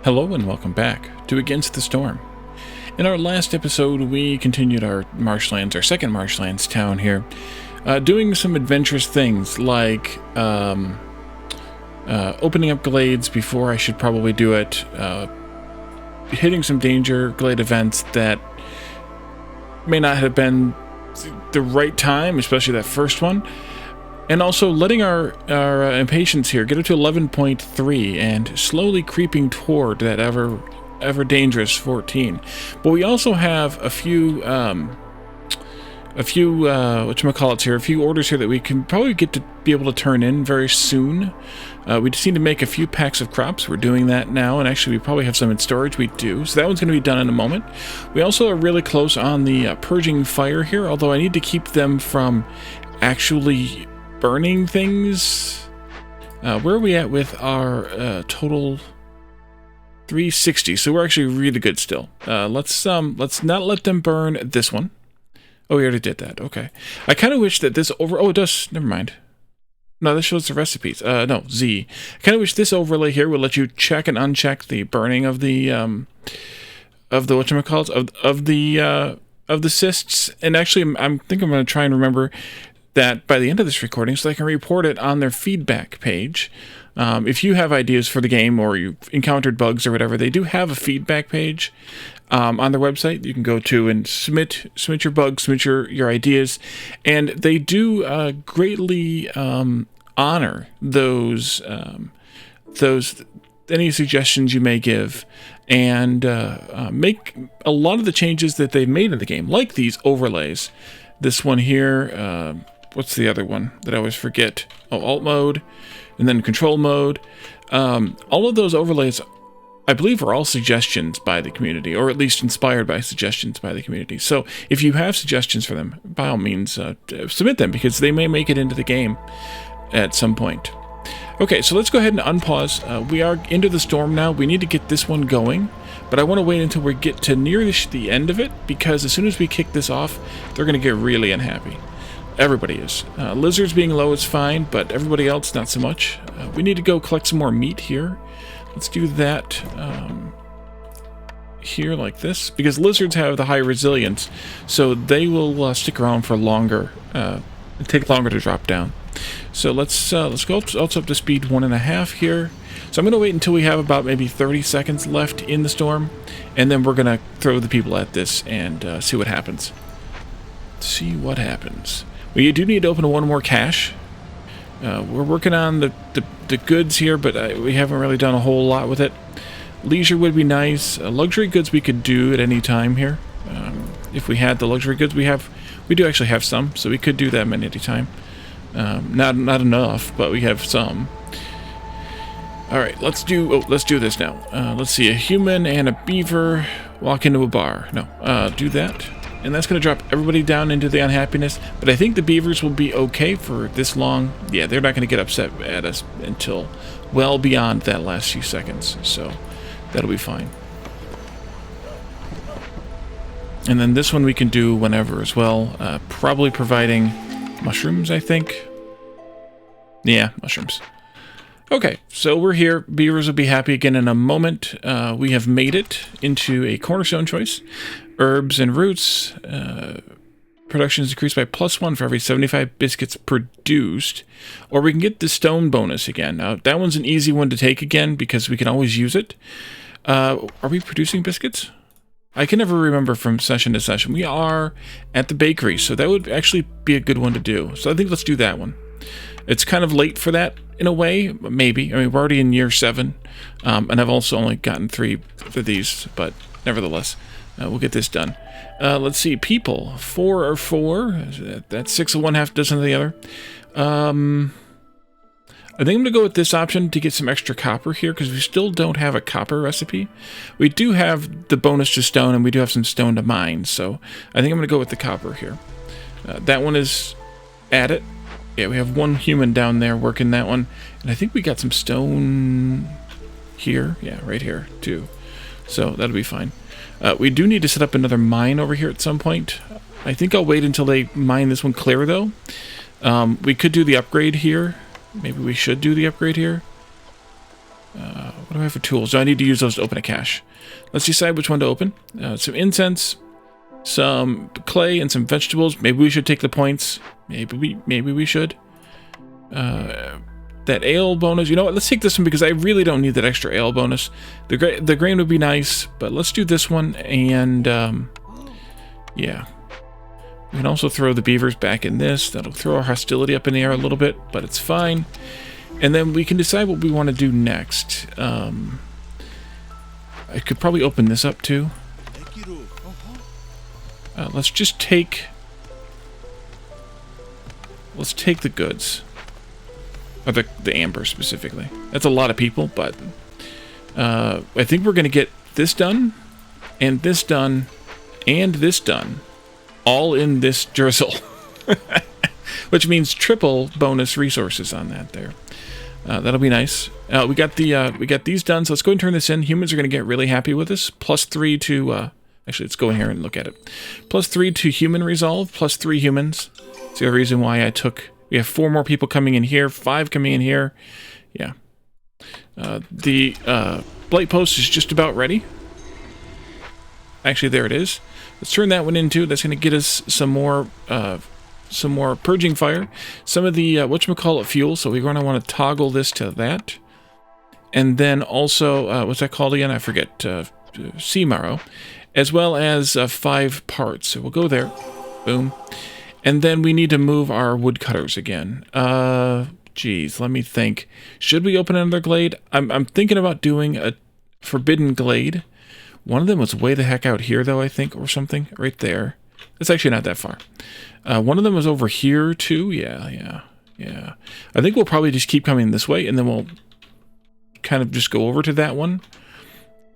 Hello and welcome back to Against the Storm. In our last episode, we continued our marshlands, our second marshlands town here, doing some adventurous things like opening up glades before I should probably do it, hitting some danger glade events that may not have been the right time, especially that first one. And also letting our Impatience here get up to 11.3 and slowly creeping toward that ever dangerous 14. But we also have a few whatchamacallits here, a few orders here that we can probably get to be able to turn in very soon. We just need to make a few packs of crops. We're doing that now, and actually we probably have some in storage. We do, so that one's going to be done in a moment. We also are really close on the purging fire here, although I need to keep them from actually burning things. Where are we at with our total? 360, so we're actually really good still. Let's not let them burn this one. Oh, we already did that. Okay. I kind of wish that this oh, it does. Never mind. No, this shows the recipes. No, Z. I kind of wish this overlay here would let you check and uncheck the burning of the whatchamacallit of the cysts. And actually, I think I'm going to try and remember that by the end of this recording, so I can report it on their feedback page. If you have ideas for the game or you've encountered bugs or whatever, they do have a feedback page on their website. You can go to and submit your bugs, submit your ideas, and they do greatly honor those any suggestions you may give, and make a lot of the changes that they've made in the game, like these overlays. This one here, what's the other one that I always forget? Oh, alt mode, and then control mode. All of those overlays, I believe, are all suggestions by the community, or at least inspired by suggestions by the community. So if you have suggestions for them, by all means, submit them, because they may make it into the game at some point. Okay, so let's go ahead and unpause. We are into the storm now. We need to get this one going, but I want to wait until we get to near the end of it, because as soon as we kick this off, they're going to get really unhappy. Everybody is. Lizards being low is fine, but everybody else not so much. We need to go collect some more meat here. Let's do that here like this, because lizards have the high resilience, so they will stick around for longer. Take longer to drop down. So let's go up to speed 1.5 here. So I'm going to wait until we have about maybe 30 seconds left in the storm, and then we're going to throw the people at this and see what happens. See what happens. We do need to open one more cache. We're working on the goods here, but we haven't really done a whole lot with it. Leisure would be nice. Luxury goods we could do at any time here. If we had the luxury goods, we do actually have some, so we could do them at any time. Not enough, but we have some. All right, let's do this now. Let's see, a human and a beaver walk into a bar. No, do that. And that's going to drop everybody down into the unhappiness. But I think the beavers will be okay for this long. Yeah, they're not going to get upset at us until well beyond that last few seconds. So that'll be fine. And then this one we can do whenever as well. Probably providing mushrooms, I think. Yeah, mushrooms. Okay, so we're here. Beavers will be happy again in a moment. We have made it into a cornerstone choice. Herbs and roots. Production is increased by +1 for every 75 biscuits produced. Or we can get the stone bonus again. Now, that one's an easy one to take again, because we can always use it. Are we producing biscuits? I can never remember from session to session. We are at the bakery, so that would actually be a good one to do. So I think let's do that one. It's kind of late for that, in a way, maybe. I mean, we're already in year 7, and I've also only gotten 3 for these, but nevertheless, we'll get this done. Let's see, people. 4 or 4. That's 6 of one, half dozen of the other. I think I'm going to go with this option to get some extra copper here, because we still don't have a copper recipe. We do have the bonus to stone, and we do have some stone to mine, so I think I'm going to go with the copper here. That one is at it. Yeah, we have one human down there working that one, and I think we got some stone here. Yeah, right here, too. So that'll be fine. We do need to set up another mine over here at some point. I think I'll wait until they mine this one clear, though. We could do the upgrade here. Maybe we should do the upgrade here. What do I have for tools? Do I need to use those to open a cache? Let's decide which one to open. Some incense, some clay, and some vegetables. Maybe we should take the points. Maybe we should. That ale bonus. You know what? Let's take this one because I really don't need that extra ale bonus. The grain would be nice, but let's do this one. And yeah, we can also throw the beavers back in this. That'll throw our hostility up in the air a little bit, but it's fine. And then we can decide what we want to do next. I could probably open this up too. Let's just take... Let's take the goods. Or the amber specifically. That's a lot of people, but... I think we're going to get this done, and this done, and this done. All in this drizzle. Which means triple bonus resources on that there. That'll be nice. We got these done, so let's go and turn this in. Humans are going to get really happy with this. +3 to... actually, let's go in here and look at it. +3 to human resolve, +3 humans. That's the other reason why I took... We have 4 more people coming in here, 5 coming in here. Yeah. The blight post is just about ready. Actually, there it is. Let's turn that one into... That's going to get us some more purging fire. Some of the, whatchamacallit fuel, so we're going to want to toggle this to that. And then also, what's that called again? I forget. Sea marrow. As well as 5 parts. So we'll go there. Boom. And then we need to move our woodcutters again. Geez, let me think. Should we open another glade? I'm thinking about doing a forbidden glade. One of them was way the heck out here, though, I think, or something. Right there. It's actually not that far. One of them was over here, too. Yeah. I think we'll probably just keep coming this way, and then we'll kind of just go over to that one.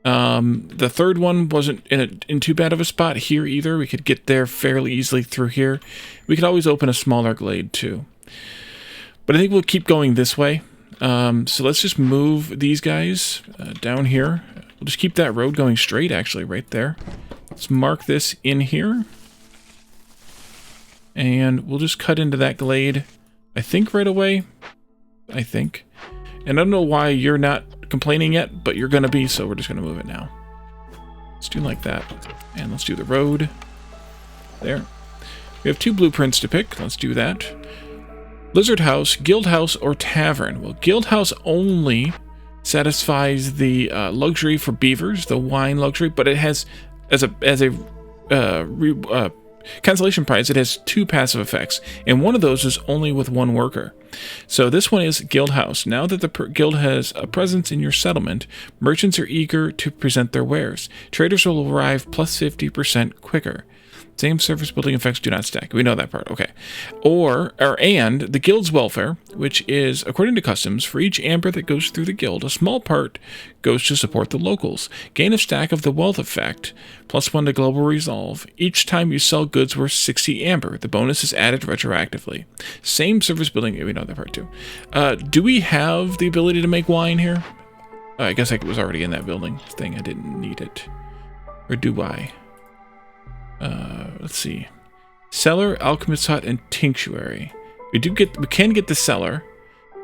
The third one wasn't in too bad of a spot here either. We could get there fairly easily through here. We could always open a smaller glade too. But I think we'll keep going this way. So let's just move these guys down here. We'll just keep that road going straight, actually, right there. Let's mark this in here. And we'll just cut into that glade, I think, right away. I think. And I don't know why you're not complaining yet, but you're going to be, so we're just going to move it now. Let's do like that. And let's do the road. There. We have 2 blueprints to pick. Let's do that. Lizard House, Guild House, or Tavern. Well, Guild House only satisfies the luxury for beavers, the wine luxury, but it has, as a cancellation price, it has 2 passive effects, and one of those is only with 1 worker. So this one is Guild House. Now that the guild has a presence in your settlement, merchants are eager to present their wares. Traders will arrive plus 50% quicker. Same surface building effects do not stack. We know that part. Okay. And the guild's welfare, which is, according to customs, for each amber that goes through the guild, a small part goes to support the locals. Gain a stack of the wealth effect, +1 to global resolve. Each time you sell goods worth 60 amber, the bonus is added retroactively. Same surface building. We know that part too. Do we have the ability to make wine here? I guess I was already in that building thing. I didn't need it. Or do I? Let's see. Cellar, Alchemist Hut, and Tinctuary. We can get the cellar.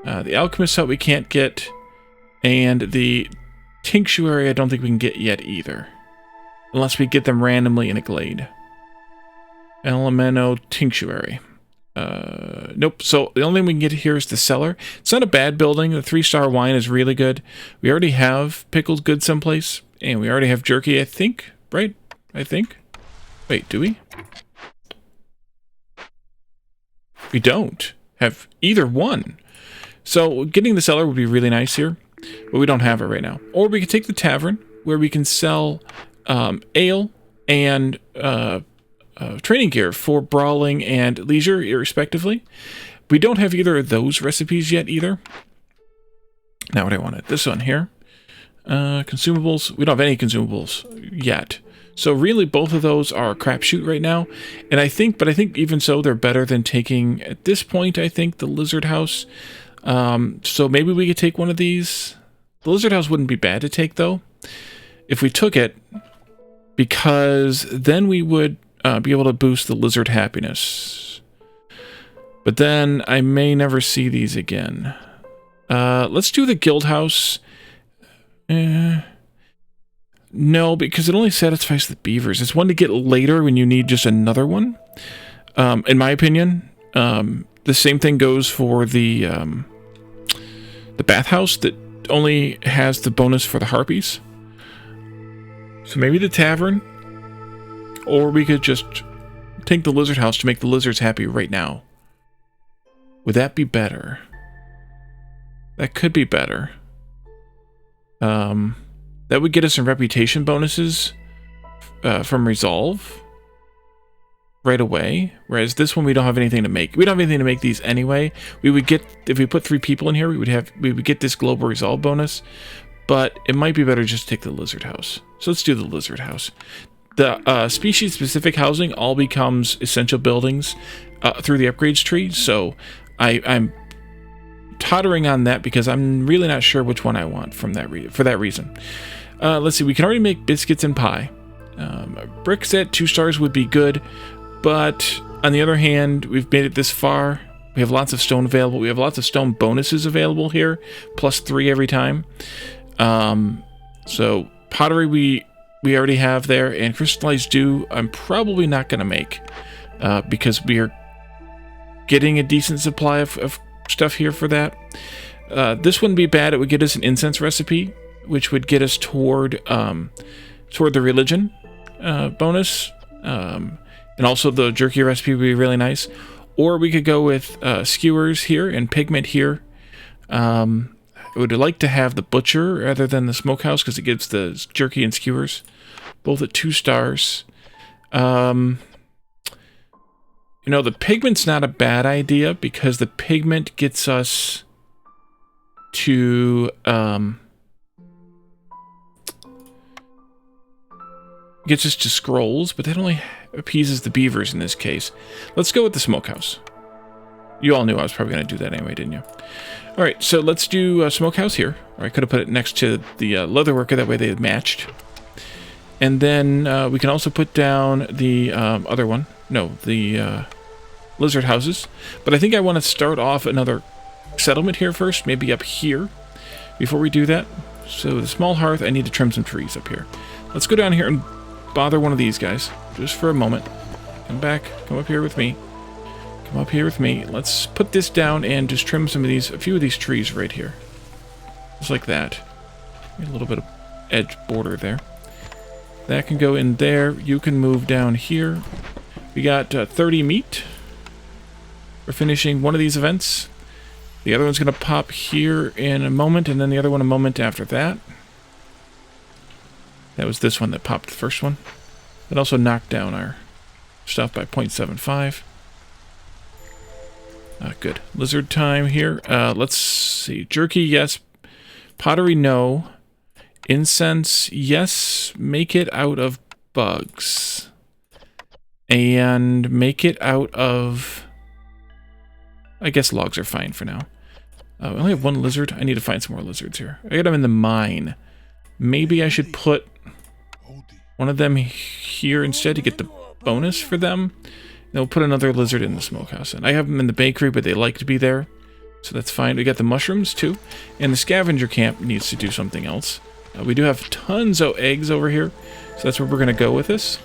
The Alchemist Hut we can't get. And the Tinctuary I don't think we can get yet either. Unless we get them randomly in a glade. Elemento Tinctuary. Nope. So the only thing we can get here is the cellar. It's not a bad building. The 3-star wine is really good. We already have pickled goods someplace. And we already have jerky, I think. Right? I think. Wait, do we? We don't have either one. So getting the cellar would be really nice here, but we don't have it right now. Or we could take the tavern, where we can sell ale and training gear for brawling and leisure, respectively. We don't have either of those recipes yet either. Now what I wanted, this one here. Consumables, we don't have any consumables yet. So really, both of those are a crapshoot right now, and I think even so, they're better than taking, at this point, I think, the Lizard House. So maybe we could take one of these. The Lizard House wouldn't be bad to take, though, if we took it, because then we would be able to boost the Lizard Happiness. But then I may never see these again. Let's do the Guild House, No, because it only satisfies the beavers. It's one to get later when you need just another one. In my opinion, the same thing goes for the bathhouse that only has the bonus for the harpies. So maybe the tavern, or we could just take the lizard house to make the lizards happy right now. Would that be better? That could be better. That would get us some reputation bonuses from Resolve right away. Whereas this one, we don't have anything to make. We don't have anything to make these anyway. We would get, if we put 3 people in here, we would get this global Resolve bonus. But it might be better just to take the lizard house. So let's do the lizard house. The species-specific housing all becomes essential buildings through the upgrades tree. So I'm tottering on that because I'm really not sure which one I want from that for that reason. Let's see, we can already make biscuits and pie. Bricks at 2 stars would be good, but on the other hand, we've made it this far. We have lots of stone available. We have lots of stone bonuses available here, plus 3 every time. So pottery we already have there, and crystallized dew I'm probably not going to make because we are getting a decent supply of stuff here for that. This wouldn't be bad. It would get us an incense recipe, which would get us toward the religion bonus, and also the jerky recipe would be really nice. Or we could go with skewers here and pigment here. I would like to have the butcher rather than the smokehouse because it gives the jerky and skewers both at 2 stars. You know, the pigment's not a bad idea because the pigment gets us to scrolls, but that only appeases the beavers in this case. Let's go with the smokehouse. You all knew I was probably going to do that anyway, didn't you? All right, so let's do a smokehouse here. Or I could have put it next to the leatherworker, that way they matched. And then we can also put down the other one. No, the lizard houses. But I think I want to start off another settlement here first, maybe up here, before we do that. So the small hearth, I need to trim some trees up here. Let's go down here and bother one of these guys, just for a moment. Come back, come up here with me. Come up here with me. Let's put this down and just trim some of these, a few of these trees right here. Just like that. A little bit of edge border there. That can go in there. You can move down here. We got 30 meat. We're finishing one of these events. The other one's going to pop here in a moment, and then the other one a moment after that. That was this one that popped the first one. It also knocked down our stuff by 0.75. Good. Lizard time here. Let's see. Jerky, yes. Pottery, no. Incense, yes. Make it out of bugs. And make it out of... I guess logs are fine for now. We only have 1 lizard. I need to find some more lizards here. I got them in the mine. Maybe I should put one of them here instead to get the bonus for them. Then we'll put another lizard in the smokehouse. And I have them in the bakery, but they like to be there. So that's fine. We got the mushrooms, too. And the scavenger camp needs to do something else. We do have tons of eggs over here. So that's where we're going to go with this.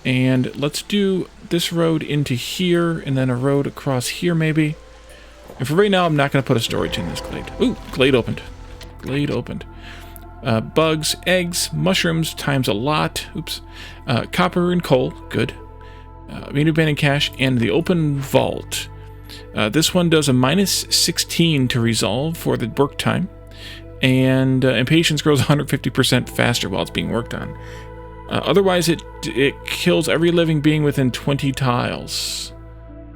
And let's do this road into here, and then a road across here, maybe. And for right now, I'm not going to put a storage in this glade. Ooh, glade opened. Glade opened. Bugs, eggs, mushrooms times a lot. Oops. Copper and coal. Good. Mean abandoned cache, and the open vault. This one does a -16 to resolve for the work time, and impatience grows 150% faster while it's being worked on. Otherwise, it kills every living being within 20 tiles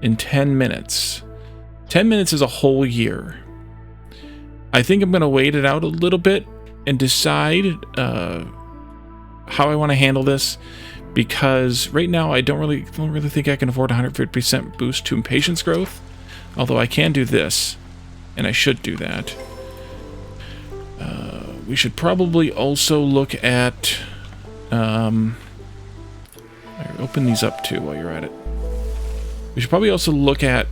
in 10 minutes. 10 minutes is a whole year. I think I'm going to wait it out a little bit and decide how I want to handle this. Because right now I don't really think I can afford 150% boost to impatience growth. Although I can do this, and I should do that. We should probably also look at... open these up too while you're at it. We should probably also look at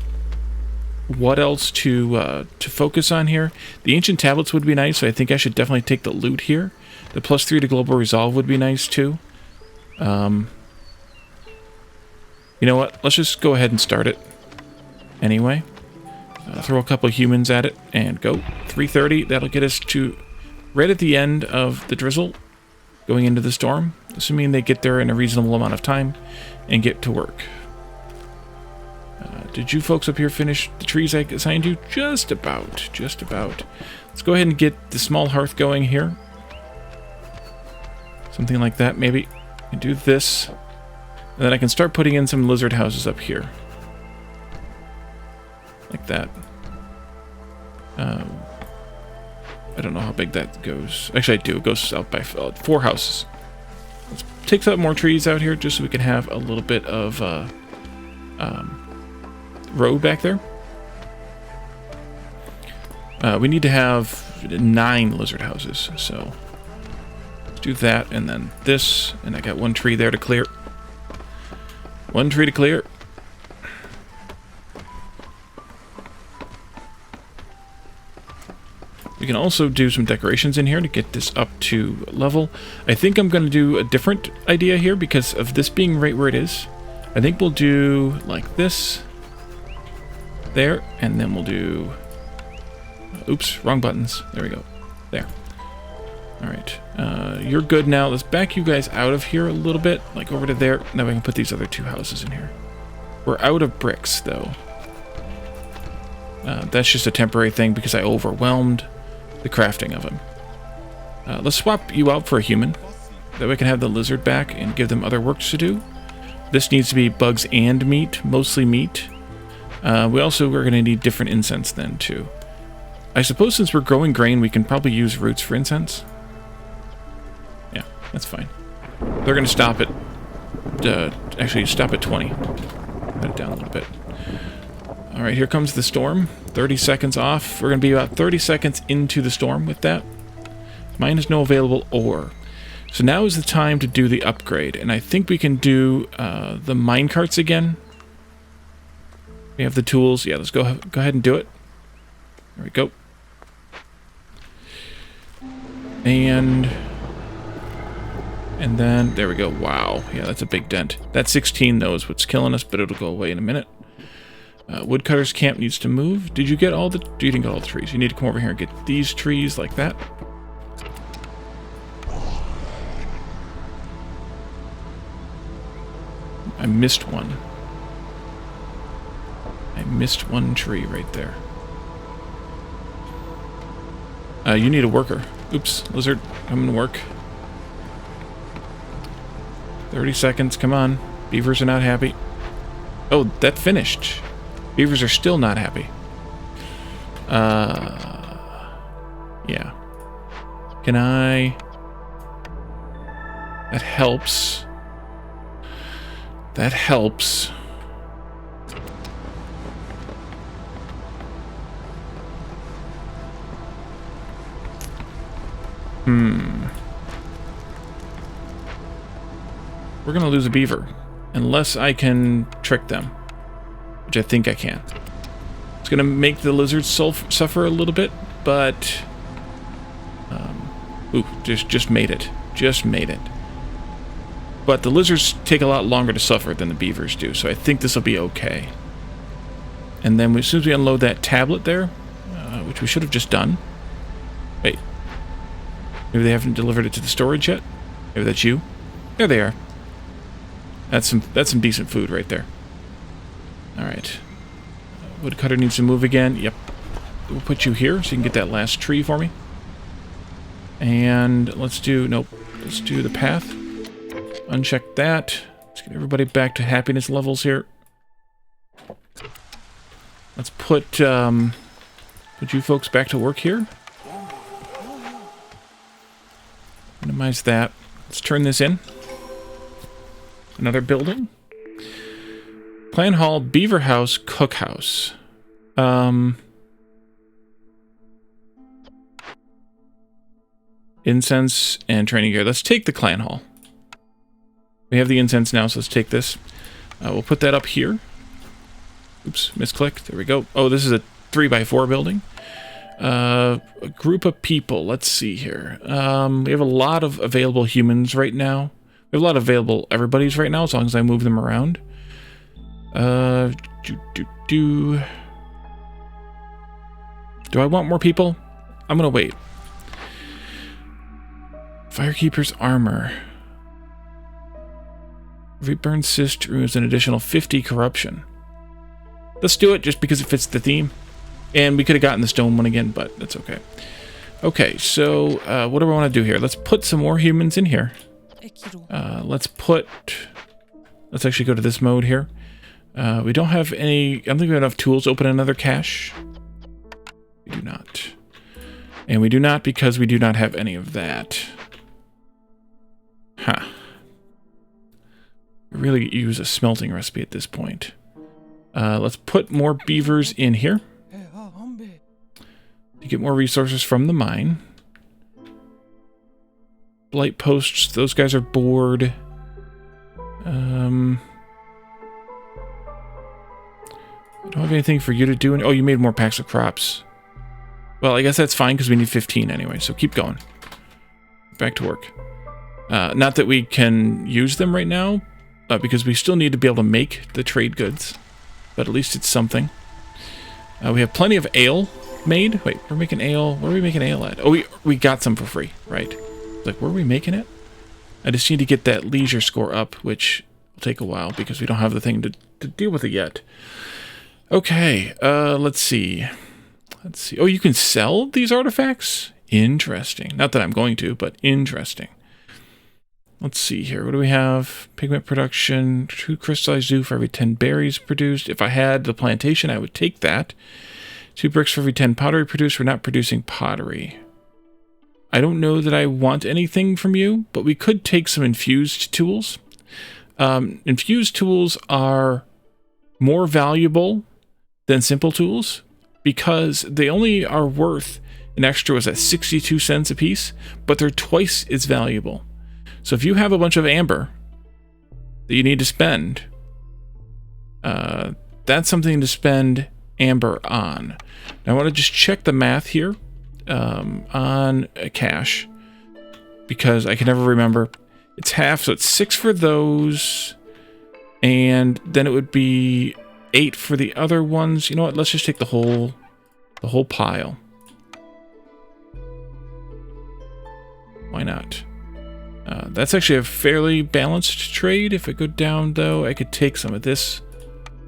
what else to focus on here. The ancient tablets would be nice, so I think I should definitely take the loot here. The +3 to global resolve would be nice too. You know what? Let's just go ahead and start it. Anyway, throw a couple humans at it and go. 330. That'll get us to right at the end of the drizzle, going into the storm, assuming they get there in a reasonable amount of time and get to work. Did you folks up here finish the trees I assigned you? Just about. Just about. Let's go ahead and get the small hearth going here. Something like that, maybe. And do this. And then I can start putting in some lizard houses up here. Like that. I don't know how big that goes. Actually, I do. It goes out by 4 houses. Let's take some more trees out here just so we can have a little bit of road back there. We need to have 9 lizard houses, so let's do that, and then this, and I got 1 tree there to clear. 1 tree to clear. We can also do some decorations in here to get this up to level. I think I'm going to do a different idea here because of this being right where it is. I think we'll do like this. There, and then we'll do... oops, wrong buttons. There we go. There. Alright. You're good now. Let's back you guys out of here a little bit, like over to there. Now we can put these other 2 houses in here. We're out of bricks, though. That's just a temporary thing because I overwhelmed the crafting of them. Let's swap you out for a human. That way we can have the lizard back and give them other work to do. This needs to be bugs and meat, mostly meat. We also are going to need different incense then, too. I suppose since we're growing grain, we can probably use roots for incense. Yeah, that's fine. They're going to stop at... actually, stop at 20. Cut it down a little bit. Alright, here comes the storm. 30 seconds off. We're going to be about 30 seconds into the storm with that. Mine has no available ore. So now is the time to do the upgrade. And I think we can do the minecarts again. We have the tools. Yeah, let's go ahead and do it. There we go. And then, there we go. Wow. Yeah, that's a big dent. That 16, though, is what's killing us, but it'll go away in a minute. Woodcutter's camp needs to move. Did you get all the... you didn't get all the trees. You need to come over here and get these trees like that. I missed one. I missed 1 tree right there. You need a worker. Oops, lizard, come and work. 30 seconds, come on. Beavers are not happy. Oh, that finished. Beavers are still not happy. Yeah. Can I... that helps. That helps. We're gonna lose a beaver. Unless I can trick them. Which I think I can. It's gonna make the lizards suffer a little bit, but... ooh, just made it. Just made it. But the lizards take a lot longer to suffer than the beavers do, so I think this will be okay. And then as soon as we unload that tablet there, which we should have just done... wait. Maybe they haven't delivered it to the storage yet? Maybe that's you? There they are. That's some decent food right there. Alright. Woodcutter needs to move again. Yep. We'll put you here so you can get that last tree for me. And let's do... nope. Let's do the path. Uncheck that. Let's get everybody back to happiness levels here. Let's put you folks back to work here. Minimize that. Let's turn this in. Another building. Clan Hall, Beaver House, Cookhouse. Incense and training gear. Let's take the Clan Hall. We have the incense now, so let's take this. We'll put that up here. Oops, misclicked. There we go. Oh, this is a 3x4 building. A group of people. Let's see here. We have a lot of available humans right now. We have a lot of available everybody's right now, as long as I move them around. Do I want more people? I'm gonna wait. Firekeeper's armor. Reburn cyst removes an additional 50 corruption. Let's do it just because it fits the theme. And we could have gotten the stone one again, but that's okay. Okay, so what do I want to do here? Let's put some more humans in here. Let's actually go to this mode here. We don't have any... I don't think we have enough tools to open another cache. We do not. And we do not because we do not have any of that. Huh. We really use a smelting recipe at this point. Let's put more beavers in here. To get more resources from the mine. Blight posts, those guys are bored. I don't have anything for you to do. Oh, you made more packs of crops. Well, I guess that's fine because we need 15 anyway, so keep going. Back to work. Not that we can use them right now, because we still need to be able to make the trade goods. But at least it's something. We have plenty of ale made. Wait, we're making ale. Where are we making ale at? Oh, we got some for free, right? Like, where are we making it? I just need to get that leisure score up, which will take a while because we don't have the thing to deal with it yet. Okay, let's see. Let's see. Oh, you can sell these artifacts? Interesting. Not that I'm going to, but interesting. Let's see here. What do we have? Pigment production. 2 crystallized zoo for every 10 berries produced. If I had the plantation, I would take that. 2 bricks for every 10 pottery produced. We're not producing pottery. I don't know that I want anything from you, but we could take some infused tools. Infused tools are more valuable than simple tools because they only are worth an extra, was that 62 cents a piece, but they're twice as valuable. So if you have a bunch of amber that you need to spend, that's something to spend amber on. Now I want to just check the math here on a cache because I can never remember. It's half, so it's 6 for those, and then it would be 8 for the other ones. You know what? Let's just take the whole pile. Why not? That's actually a fairly balanced trade. If I go down, though, I could take some of this.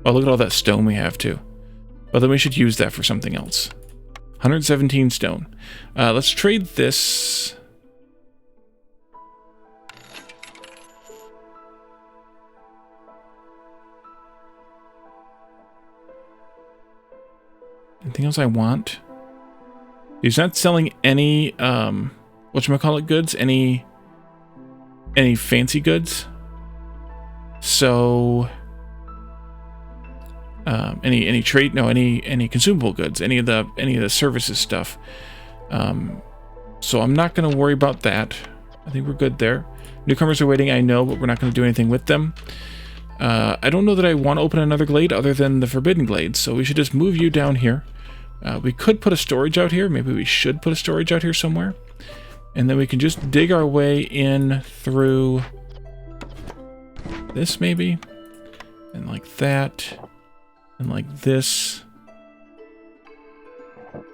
Oh, look at all that stone we have, too. Well, then we should use that for something else. 117 stone. Let's trade this. Anything else I want? He's not selling any, whatchamacallit goods, any fancy goods. So, any trade, no, any consumable goods, any of the services stuff. So I'm not going to worry about that. I think we're good there. Newcomers are waiting, I know, but we're not going to do anything with them. I don't know that I want to open another glade other than the Forbidden Glade, so we should just move you down here. We could put a storage out here. Maybe we should put a storage out here somewhere. And then we can just dig our way in through this, maybe. And like that. And like this.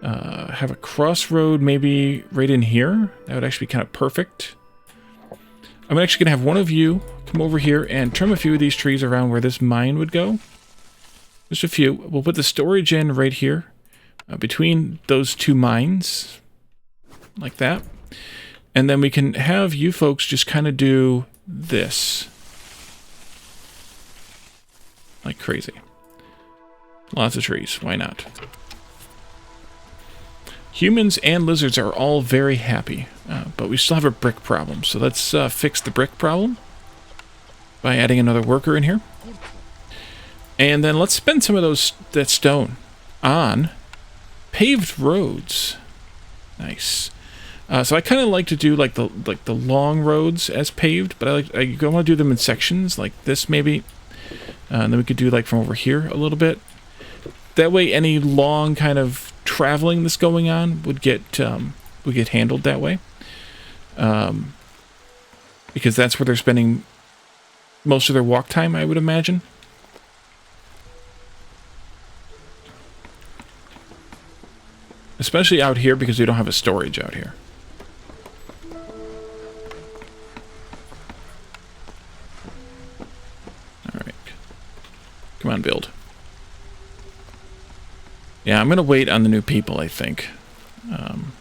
Have a crossroad maybe right in here. That would actually be kind of perfect. I'm actually going to have one of you come over here and trim a few of these trees around where this mine would go. Just a few. We'll put the storage in right here. Between those two mines. Like that. And then we can have you folks just kind of do this. Like crazy. Lots of trees. Why not? Humans and lizards are all very happy. But we still have a brick problem. So let's fix the brick problem. By adding another worker in here. And then let's spend some of that stone on paved roads. Nice. So I kind of like to do like the long roads as paved, but I want to do them in sections like this maybe. And then we could do like from over here a little bit. that way any long kind of traveling that's going on would get handled that way. Because that's where they're spending most of their walk time, I would imagine. Especially out here, because we don't have a storage out here. Alright. Come on, build. Yeah, I'm going to wait on the new people, I think.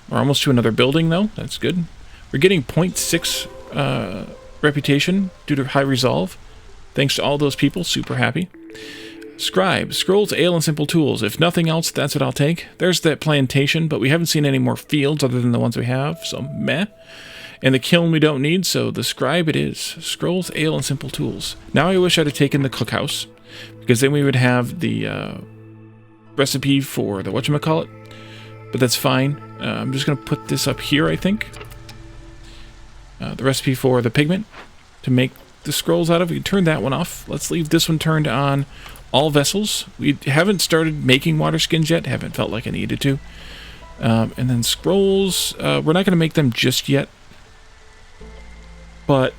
We're almost to another building, though. That's good. We're getting 0.6 reputation due to high resolve. Thanks to all those people. Super happy. Scribe. Scrolls, ale, and simple tools. If nothing else, that's what I'll take. There's that plantation, but we haven't seen any more fields other than the ones we have, so meh. And the kiln we don't need, so the scribe it is. Scrolls, ale, and simple tools. Now I wish I'd have taken the cookhouse, because then we would have the recipe for the whatchamacallit. But that's fine. I'm just going to put this up here, I think. The recipe for the pigment to make the scrolls out of. We can turn that one off. Let's leave this one turned on all vessels. We haven't started making water skins yet. Haven't felt like I needed to. And then scrolls. We're not going to make them just yet. But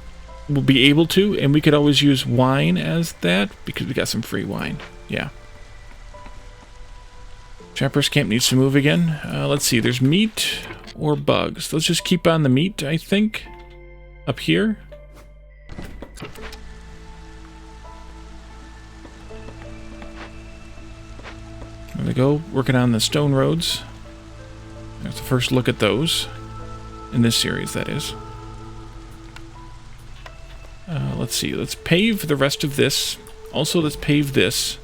we'll be able to. And we could always use wine as that. Because we got some free wine. Yeah. Trapper's camp needs to move again. Let's see. There's meat or bugs. Let's just keep on the meat, I think. Up here. There we go, working on the stone roads. There's the first look at those. In this series, that is. Let's see, let's pave the rest of this. Also, let's pave this.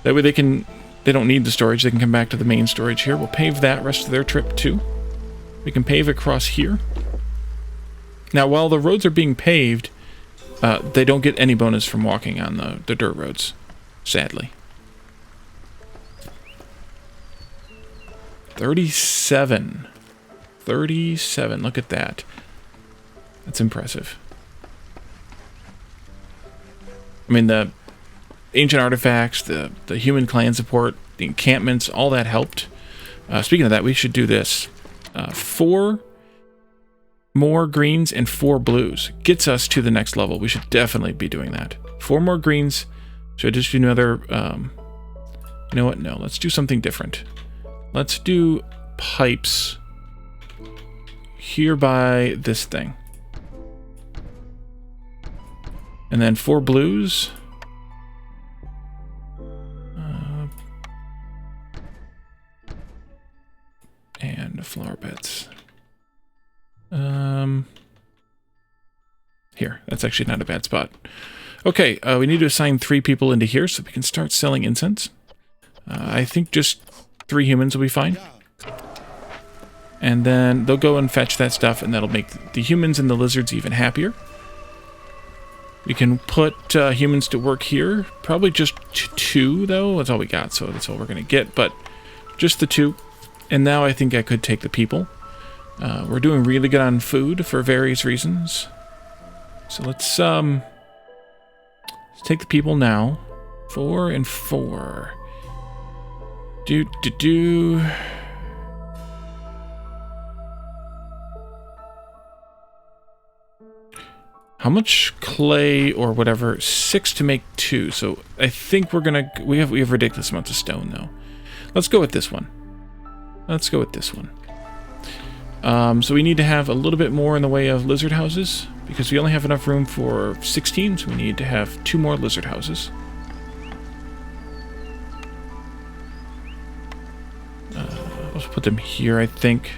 That way they don't need the storage, they can come back to the main storage here. We'll pave that rest of their trip too. We can pave across here. Now, while the roads are being paved, they don't get any bonus from walking on the dirt roads, sadly. 37. 37. Look at that. That's impressive. I mean, the ancient artifacts, the human clan support, the encampments, all that helped. Speaking of that, we should do this. 4 more greens and 4 blues. Gets us to the next level. We should definitely be doing that. 4 more greens. Should I just do another... you know what? No, let's do something different. Let's do pipes here by this thing. And then 4 blues. And flower beds. Here, that's actually not a bad spot. Okay, we need to assign 3 people into here so we can start selling incense. I think just 3 humans will be fine. And then they'll go and fetch that stuff, and that'll make the humans and the lizards even happier. We can put humans to work here. Probably just 2, though. That's all we got, so that's all we're going to get. But just the 2. And now I think I could take the people. We're doing really good on food for various reasons. So let's take the people now. 4 and 4. How much clay or whatever? 6 to make 2. So I think we're gonna we have ridiculous amounts of stone though. Let's go with this one. Let's go with this one. So we need to have a little bit more in the way of lizard houses because we only have enough room for 16, so we need to have 2 more lizard houses. Let's put them here, I think.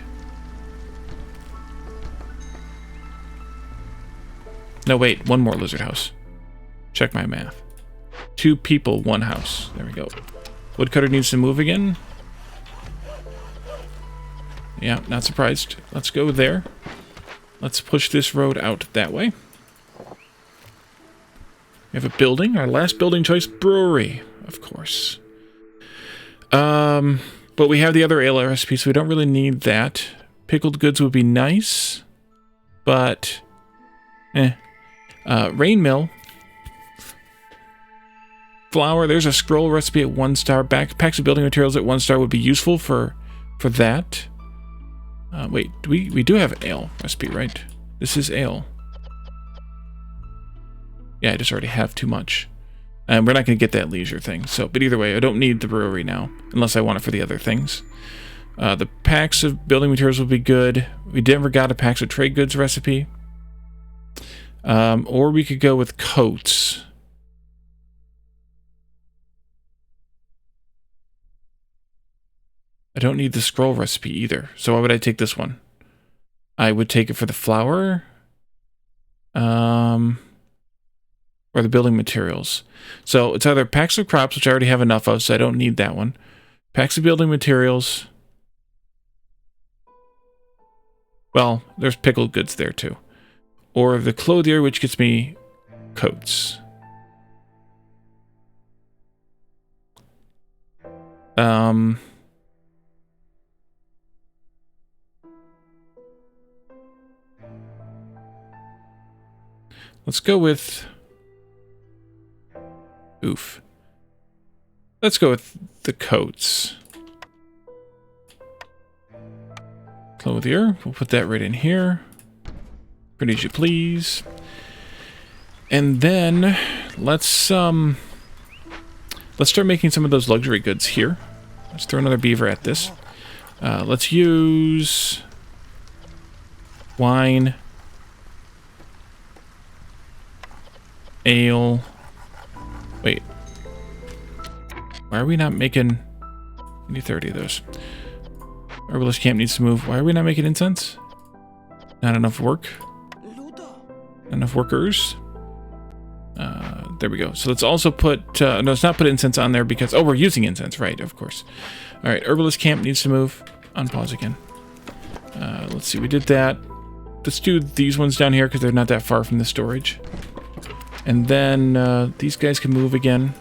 No, wait, 1 more lizard house. Check my math. 2 people, 1 house. There we go. Woodcutter needs to move again. Yeah, not surprised. Let's go there. Let's push this road out that way. We have a building. Our last building choice, brewery, of course. But we have the other ale recipe, so we don't really need that. Pickled goods would be nice, but rain mill. flour. There's a scroll recipe at 1 star. Packs of building materials at 1 star would be useful for that. Wait, we do have an ale recipe, right? This is ale. Yeah, I just already have too much. And we're not going to get that leisure thing. So, but either way, I don't need the brewery now, unless I want it for the other things. The packs of building materials will be good. We never got a packs of trade goods recipe. Or we could go with coats. I don't need the scroll recipe either. So why would I take this one? I would take it for the flour. Or the building materials. So it's either packs of crops, which I already have enough of, so I don't need that one. Packs of building materials. Well, there's pickled goods there too. Or the clothier, which gets me coats. Let's go with... Oof. Let's go with the coats. Clothier. We'll put that right in here. Pretty as you please. And then let's start making some of those luxury goods here. Let's throw another beaver at this. Let's use wine, ale. Wait. Why are we not making... We need 30 of those. Herbalist camp needs to move. Why are we not making incense? Not enough work. Not enough workers. There we go. So let's also put... no, let's not put incense on there because... Oh, we're using incense. Right, of course. Alright, herbalist camp needs to move. Unpause again. Let's see. We did that. Let's do these ones down here because they're not that far from the storage. And then these guys can move again.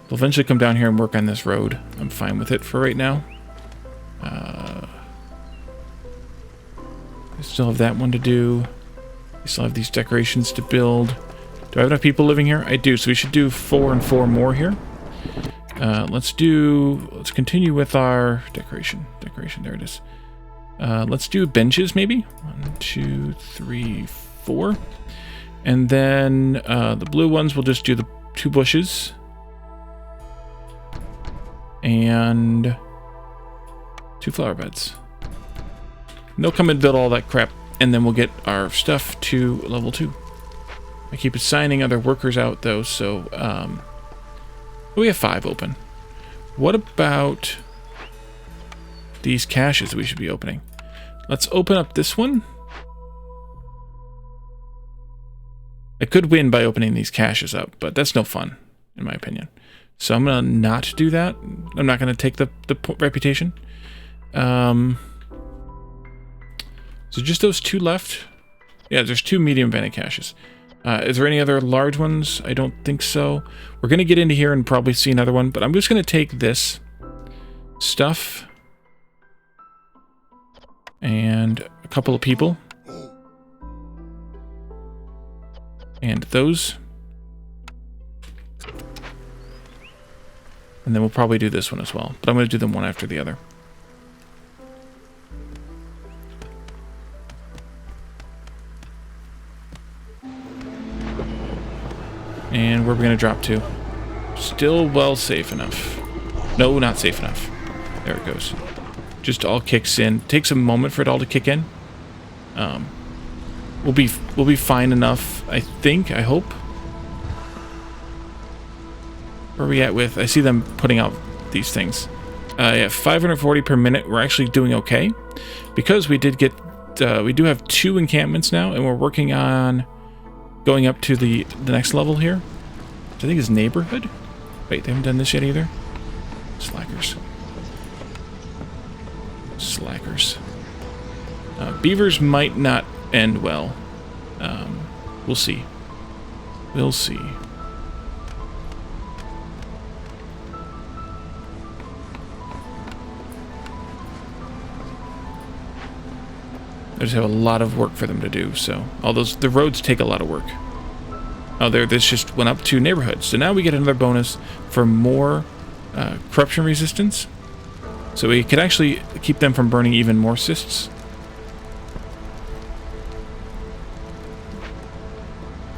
They'll eventually come down here and work on this road. I'm fine with it for right now. I still have that one to do. I still have these decorations to build. Do I have enough people living here? I do, so we should do 4 and 4 more here. Let's continue with our decoration. There it is. Let's do benches maybe. 1, 2, 3, 4. And then the blue ones, we'll just do the 2 bushes. And 2 flower beds. And they'll come and build all that crap, and then we'll get our stuff to level 2. I keep assigning other workers out though, so we have 5 open. What about these caches we should be opening? Let's open up this one. I could win by opening these caches up, but that's no fun, in my opinion. So I'm going to not do that. I'm not going to take the reputation. So just those 2 left. Yeah, there's 2 medium vanity caches. Is there any other large ones? I don't think so. We're going to get into here and probably see another one, but I'm just going to take this stuff and a couple of people. And those. And then we'll probably do this one as well. But I'm going to do them one after the other. And where are we going to drop to? Still well safe enough. No, not safe enough. There it goes. Just all kicks in. Takes a moment for it all to kick in. We'll be fine enough, I think, I hope. Where are we at with? I see them putting out these things. Yeah, 540 per minute. We're actually doing okay. Because we did get... we do have 2 encampments now, and we're working on going up to the next level here. Which I think is neighborhood. Wait, they haven't done this yet either? Slackers. Slackers. Beavers might not end well. We'll see. We'll see. I just have a lot of work for them to do, so... the roads take a lot of work. Oh, there, this just went up to neighborhoods. So now we get another bonus for more corruption resistance. So we could actually keep them from burning even more cysts.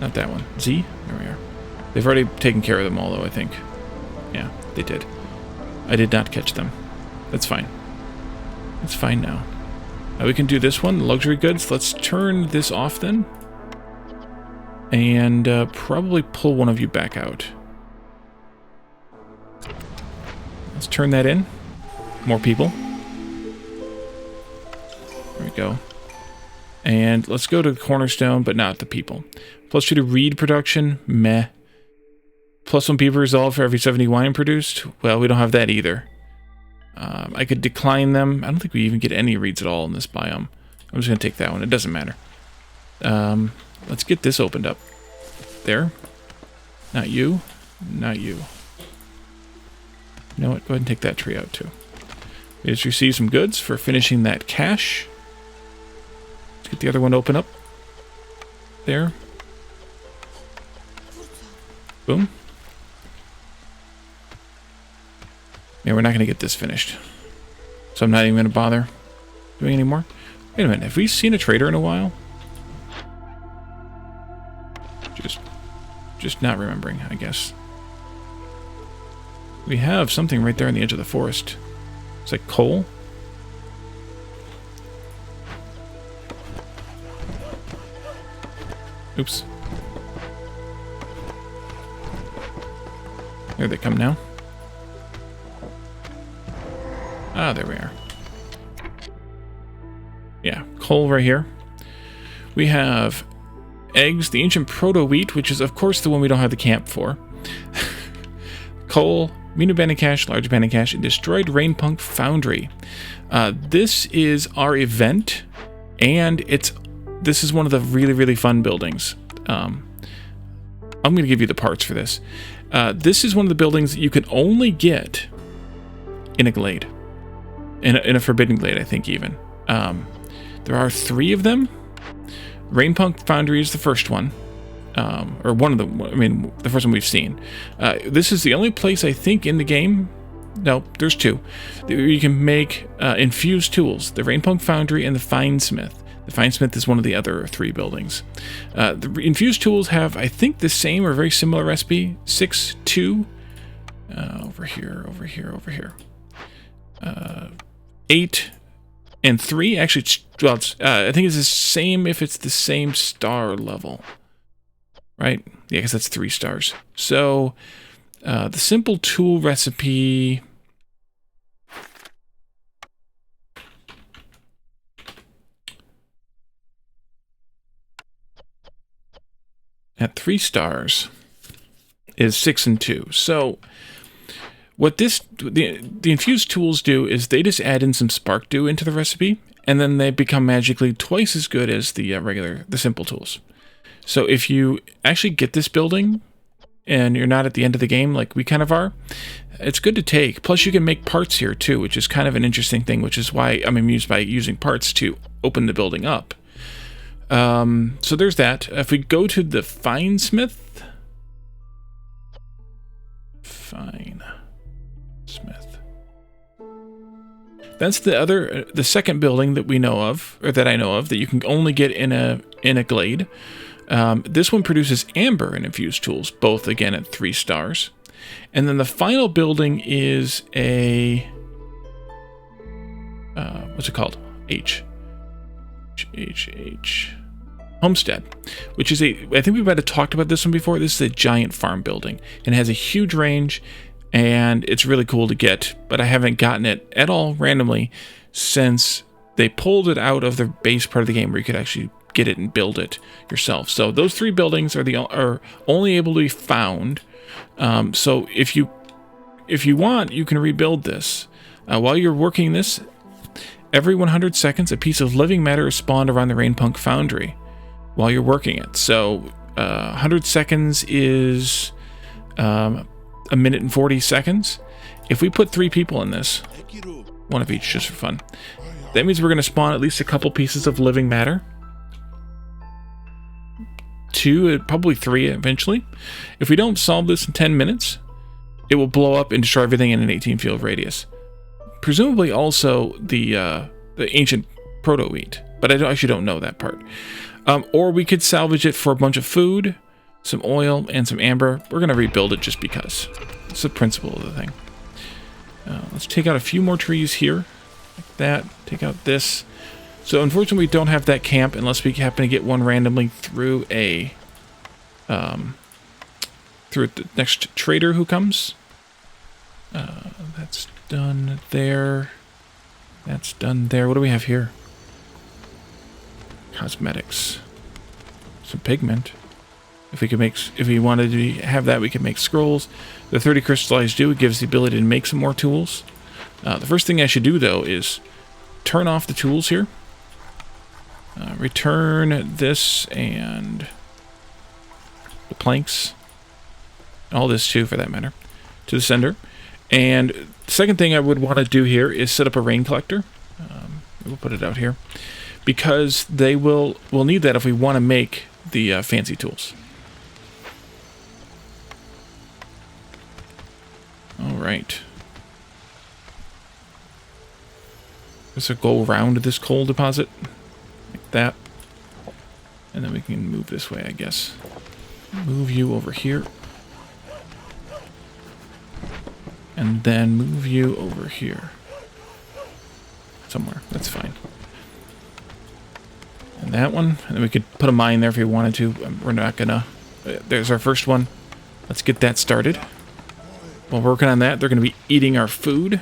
Not that one. Z? There we are. They've already taken care of them all, though, I think. Yeah, they did. I did not catch them. That's fine. It's fine now. We can do this one, luxury goods. Let's turn this off then. And probably pull one of you back out. Let's turn that in. More people. There we go. And let's go to Cornerstone, but not the people. +2 to reed production, meh. +1 people resolved for every 70 wine produced. Well, we don't have that either. I could decline them. I don't think we even get any reeds at all in this biome. I'm just going to take that one. It doesn't matter. Let's get this opened up. There. Not you. Not you. You know what? Go ahead and take that tree out too. We just received some goods for finishing that cache. Let's get the other one open up. There. Boom. Yeah, we're not going to get this finished. So I'm not even going to bother doing any more. Wait a minute. Have we seen a trader in a while? Just not remembering, I guess. We have something right there on the edge of the forest. It's like coal. Oops. There they come now. Ah, there we are. Yeah, coal right here. We have eggs, the ancient proto-wheat, which is, of course, the one we don't have the camp for. Coal, medium abandoned cache, large abandoned cache, and destroyed rainpunk foundry. This is our event, and this is one of the really, really fun buildings. I'm going to give you the parts for this. This is one of the buildings that you can only get in a glade. In a forbidden glade, I think, even. There are 3 of them. Rainpunk Foundry is the first one. Or one of them. I mean, the first one we've seen. This is the only place, I think, in the game. No, there's 2. You can make infused tools. The Rainpunk Foundry and the Finesmith. The Finesmith is one of the other 3 buildings. The infused tools have, I think, the same or very similar recipe. 6, 2. Over here. 8 and 3. Actually, well, I think it's the same if it's the same star level. Right? Yeah, because that's 3 stars. So, the simple tool recipe... at 3 stars is 6 and 2. So what the infused tools do is they just add in some spark dew into the recipe, and then they become magically twice as good as the simple tools. So if you actually get this building and you're not at the end of the game like we kind of are, it's good to take. Plus you can make parts here too, which is kind of an interesting thing, which is why I'm amused by using parts to open the building up. So there's that. If we go to the Finesmith. That's the second building that we know of, or that I know of, that you can only get in a glade. This one produces amber and infused tools, both again at 3 stars. And then the final building is a what's it called? Homestead, which is I think we might have talked about this one before. This is a giant farm building and it has a huge range, and it's really cool to get, but I haven't gotten it at all randomly since they pulled it out of the base part of the game where you could actually get it and build it yourself. So those 3 buildings are only able to be found. So if you want, you can rebuild this. While you're working this, every 100 seconds, a piece of living matter is spawned around the Rainpunk Foundry while you're working it. So 100 seconds is a minute and 40 seconds. If we put 3 people in this, one of each just for fun, that means we're going to spawn at least a couple pieces of living matter. 2, probably 3 eventually. If we don't solve this in 10 minutes, it will blow up and destroy everything in an 18 field radius. Presumably also the ancient proto-wheat, but I actually don't know that part. Or we could salvage it for a bunch of food, some oil, and some amber. We're going to rebuild it just because. It's the principle of the thing. Let's take out a few more trees here, like that. Take out this. So unfortunately, we don't have that camp unless we happen to get one randomly through the next trader who comes. That's done there. That's done there. What do we have here? Cosmetics. Some pigment. If we wanted to have that, we could make scrolls. The 30 crystallized dew gives the ability to make some more tools. The first thing I should do, though, is turn off the tools here. Return this and the planks. All this, too, for that matter. To the sender. And the second thing I would want to do here is set up a rain collector. We'll put it out here. Because we'll need that if we want to make the fancy tools. Alright. Let's go around this coal deposit. Like that. And then we can move this way, I guess. Move you over here. And then move you over here. Somewhere. That's fine. And that one. And then we could put a mine there if we wanted to. We're not gonna... There's our first one. Let's get that started. While working on that, they're going to be eating our food.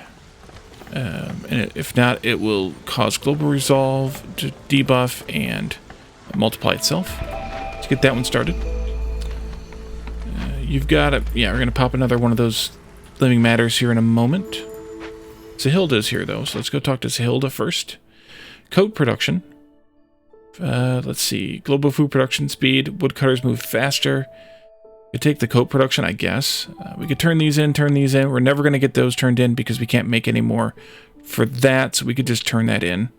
And if not, it will cause global resolve to debuff and multiply itself. Let's get that one started. You've got it. Yeah, we're going to pop another one of those living matters here in a moment. Sahilda's here, though, so let's go talk to Sahilda first. Coat production. Let's see. Global food production speed. Woodcutters move faster. We could take the coat production, I guess. We could turn these in. We're never going to get those turned in because we can't make any more for that, so we could just turn that in.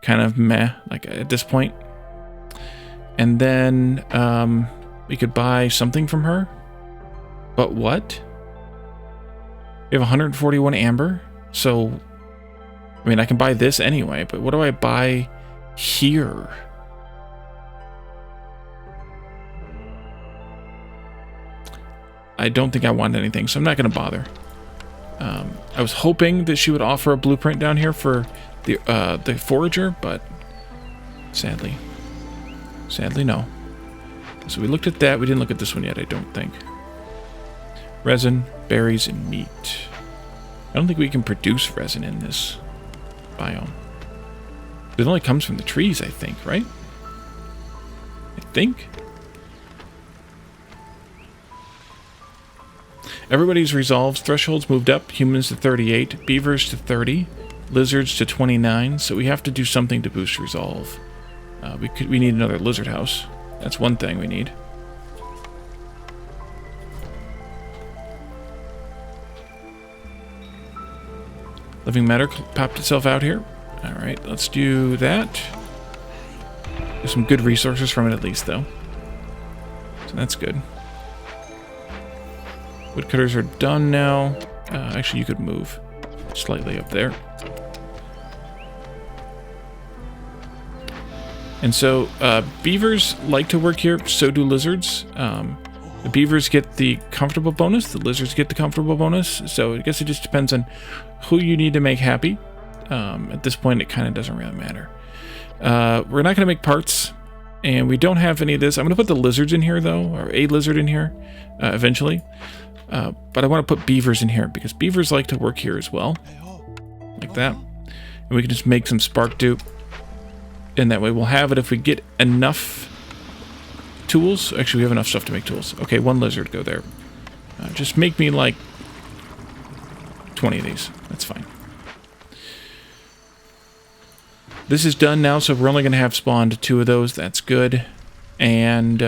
Kind of meh, like at this point. And then we could buy something from her. But what? We have 141 amber, so... I mean, I can buy this anyway, but what do I buy here? I don't think I want anything, so I'm not going to bother. I was hoping that she would offer a blueprint down here for the forager, but sadly no. So we looked at that. We didn't look at this one yet, I don't think. Resin, berries, and meat. I don't think we can produce resin in this biome. It only comes from the trees, I think, right? I think. Everybody's resolves. Thresholds moved up. Humans to 38. Beavers to 30. Lizards to 29. So we have to do something to boost resolve. We need another lizard house. That's one thing we need. Living matter popped itself out here. Alright, let's do that. There's some good resources from it at least, though. So that's good. Woodcutters are done now. Actually, you could move slightly up there. And so, beavers like to work here, so do lizards. The beavers get the comfortable bonus, the lizards get the comfortable bonus, so I guess it just depends on who you need to make happy. At this point, it kind of doesn't really matter. We're not going to make parts, and we don't have any of this. I'm going to put the lizards in here, though, or a lizard in here, eventually. But I want to put beavers in here, because beavers like to work here as well. Like that. And we can just make some spark dupe. And that way we'll have it if we get enough tools. Actually, we have enough stuff to make tools. Okay, one lizard, go there. Just make me, like, 20 of these. That's fine. This is done now, so we're only going to have spawned 2 of those. That's good. And,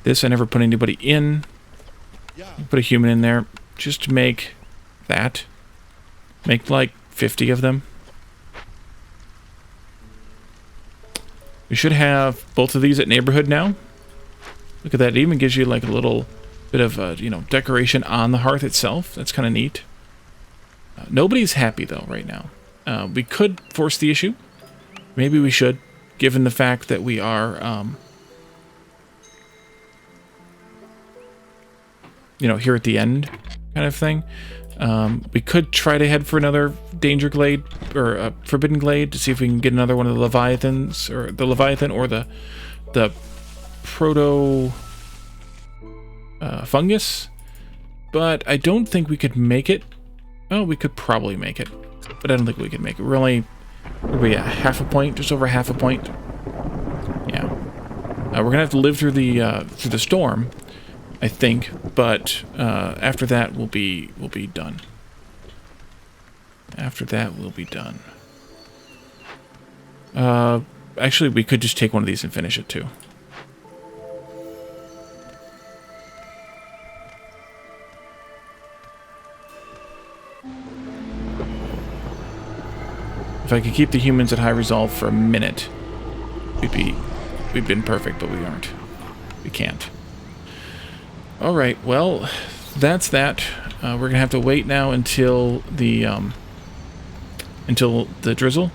this, I never put anybody in. Put a human in there just to make that. Make, like, 50 of them. We should have both of these at neighborhood now. Look at that. It even gives you like a little bit of, you know, decoration on the hearth itself. That's kind of neat. Nobody's happy, though, right now. We could force the issue. Maybe we should, given the fact that we are, you know, here at the end kind of thing. We could try to head for another danger glade, or forbidden glade, to see if we can get another one of the leviathans, or the leviathan, or the proto fungus. But I don't think we could make it. Well, we could probably make it, but I don't think we could make it. We're only, what are we at, half a point, just over half a point. Yeah, we're gonna have to live through the storm, I think, but after that we'll be done. After that we'll be done. Actually, we could just take one of these and finish it too. If I could keep the humans at high resolve for a minute, we'd been perfect, but we aren't. We can't. All right, well, that's that. We're gonna have to wait now until the drizzle.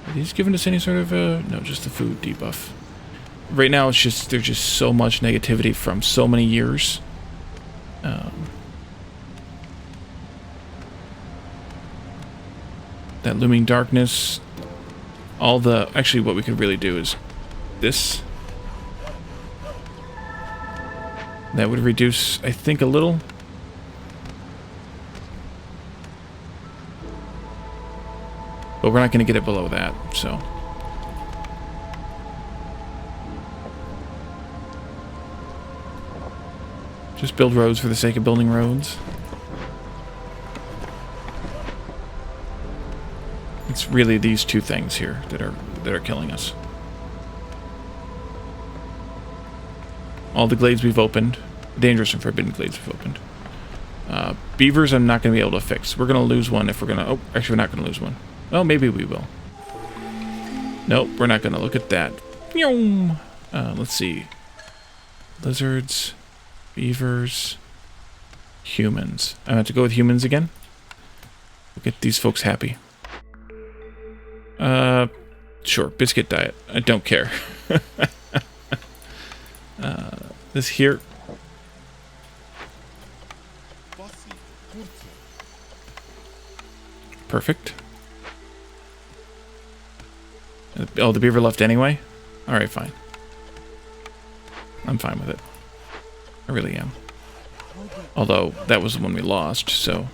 Are these giving us any sort of no, just the food debuff. Right now, it's just there's just so much negativity from so many years. That looming darkness. Actually, what we could really do is this. That would reduce, I think, a little. But we're not going to get it below that, so. Just build roads for the sake of building roads. It's really these two things here that are killing us. All the glades we've opened, dangerous and forbidden glades we've opened. Beavers I'm not going to be able to fix. We're going to lose one if we're going to... Oh, actually we're not going to lose one. Oh, maybe we will. Nope, we're not going to. Look at that. Let's see. Lizards, beavers, humans. I have to go with humans again. We'll get these folks happy. Sure, biscuit diet. I don't care. This here. Perfect. Oh, the beaver left anyway? Alright, fine. I'm fine with it. I really am. Although, that was the one we lost, so...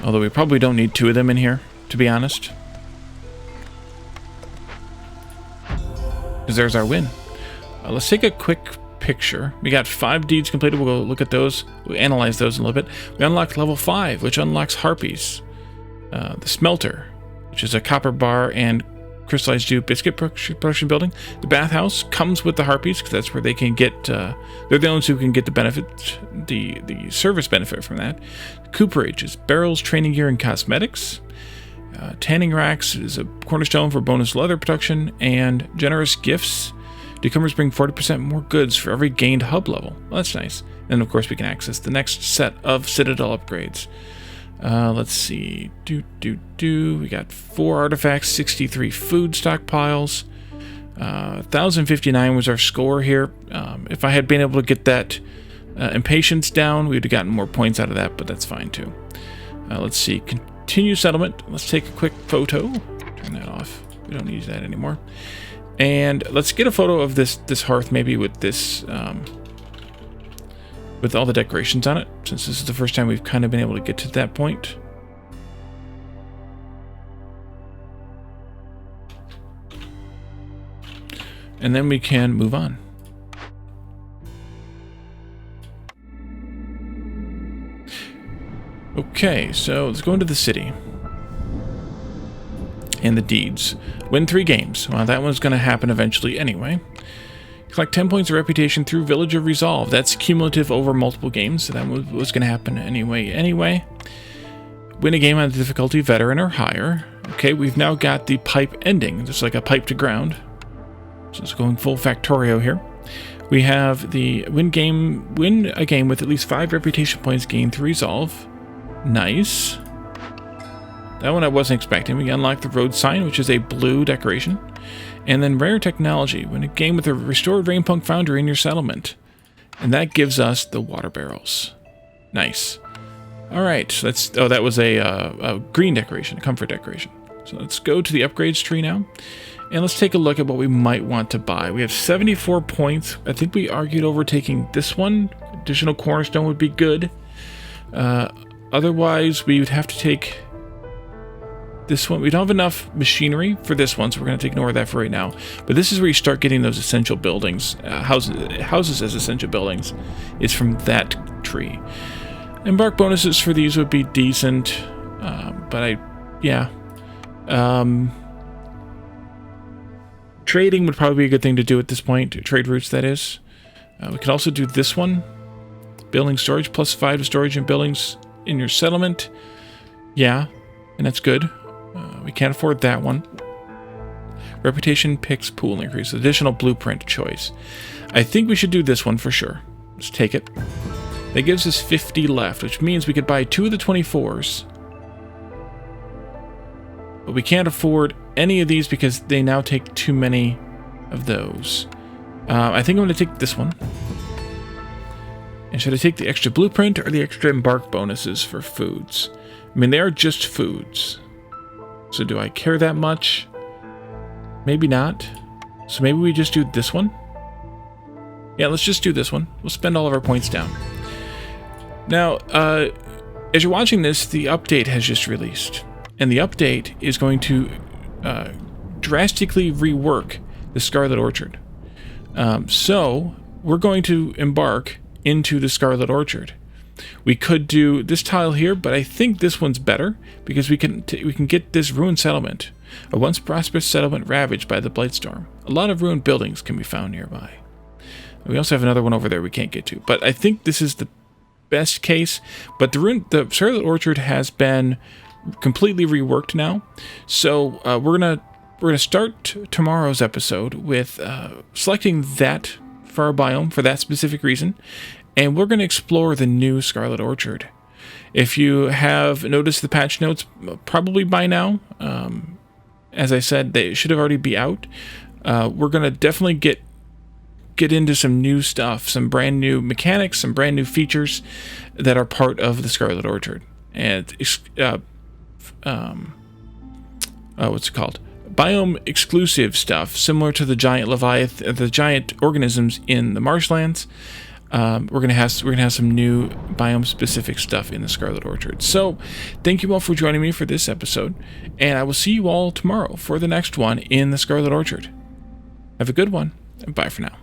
Although we probably don't need two of them in here, to be honest. Because there's our win. Let's take a quick picture. We got 5 deeds completed. We'll go look at those. We'll analyze those in a little bit. We unlocked level 5, which unlocks harpies. The smelter, which is a copper bar and crystallized dew biscuit production building. The bathhouse comes with the harpies, because that's where they can get... they're the only ones who can get the benefit, the service benefit from that. Cooperage is barrels, training gear, and cosmetics. Tanning racks is a cornerstone for bonus leather production, and generous gifts. Newcomers bring 40% more goods for every gained hub level. Well, that's nice. And of course we can access the next set of Citadel upgrades. Let's see. We got 4 artifacts, 63 food stockpiles. 1,059 was our score here. If I had been able to get that Impatience down, we would have gotten more points out of that, but that's fine too. Let's see. Continue settlement. Let's take a quick photo. Turn that off. We don't need that anymore. And let's get a photo of this hearth, maybe with this, with all the decorations on it, since this is the first time we've kind of been able to get to that point. And then we can move on. Okay, so let's go into the city. And the deeds. Win 3 games. Well, that one's going to happen eventually anyway. Collect 10 points of reputation through Village of Resolve. That's cumulative over multiple games, so that was going to happen anyway. win a game on the difficulty veteran or higher. Okay, we've now got the pipe ending. Just like a pipe to ground. So it's going full Factorio here. We have the win a game with at least 5 reputation points gained through resolve. Nice. That one I wasn't expecting. We unlock the road sign, which is a blue decoration. And then rare technology. Win a game with a restored Rainpunk foundry in your settlement. And that gives us the water barrels. Nice. All right. Oh, that was a green decoration, a comfort decoration. So let's go to the upgrades tree now. And let's take a look at what we might want to buy. We have 74 points. I think we argued over taking this one. Additional Cornerstone would be good. Otherwise, we would have to take this one. We don't have enough machinery for this one, so we're going to ignore that for right now. But this is where you start getting those essential buildings, houses as essential buildings, is from that tree. Embark bonuses for these would be decent, but trading would probably be a good thing to do at this point. Trade routes, that is. We can also do this one. Building storage, +5 to storage and buildings in your settlement. Yeah, and that's good. We can't afford that one. Reputation picks pool increase. Additional blueprint choice. I think we should do this one for sure. Let's take it. That gives us 50 left, which means we could buy 2 of the 24s. But we can't afford any of these because they now take too many of those. I think I'm going to take this one. And should I take the extra blueprint or the extra embark bonuses for foods? I mean, they are just foods. So do I care that much? Maybe not. So maybe we just do this one? Yeah, let's just do this one. We'll spend all of our points down. Now, as you're watching this, the update has just released. And the update is going to drastically rework the Scarlet Orchard. So we're going to embark into the Scarlet Orchard. We could do this tile here, but I think this one's better because we can get this ruined settlement, a once prosperous settlement ravaged by the Blightstorm. A lot of ruined buildings can be found nearby. We also have another one over there we can't get to, but I think this is the best case. But the Scarlet Orchard has been completely reworked now, so we're gonna start tomorrow's episode with selecting that for our biome for that specific reason. And we're going to explore the new Scarlet Orchard. If you have noticed the patch notes, probably by now, as I said, they should have already be out. We're going to definitely get into some new stuff, some brand new mechanics, some brand new features that are part of the Scarlet Orchard. And what's it called? Biome exclusive stuff, similar to the giant the giant organisms in the Marshlands. We're gonna have some new biome specific stuff in the Scarlet Orchard. So thank you all for joining me for this episode, and I will see you all tomorrow for the next one in the Scarlet Orchard. Have a good one, and bye for now.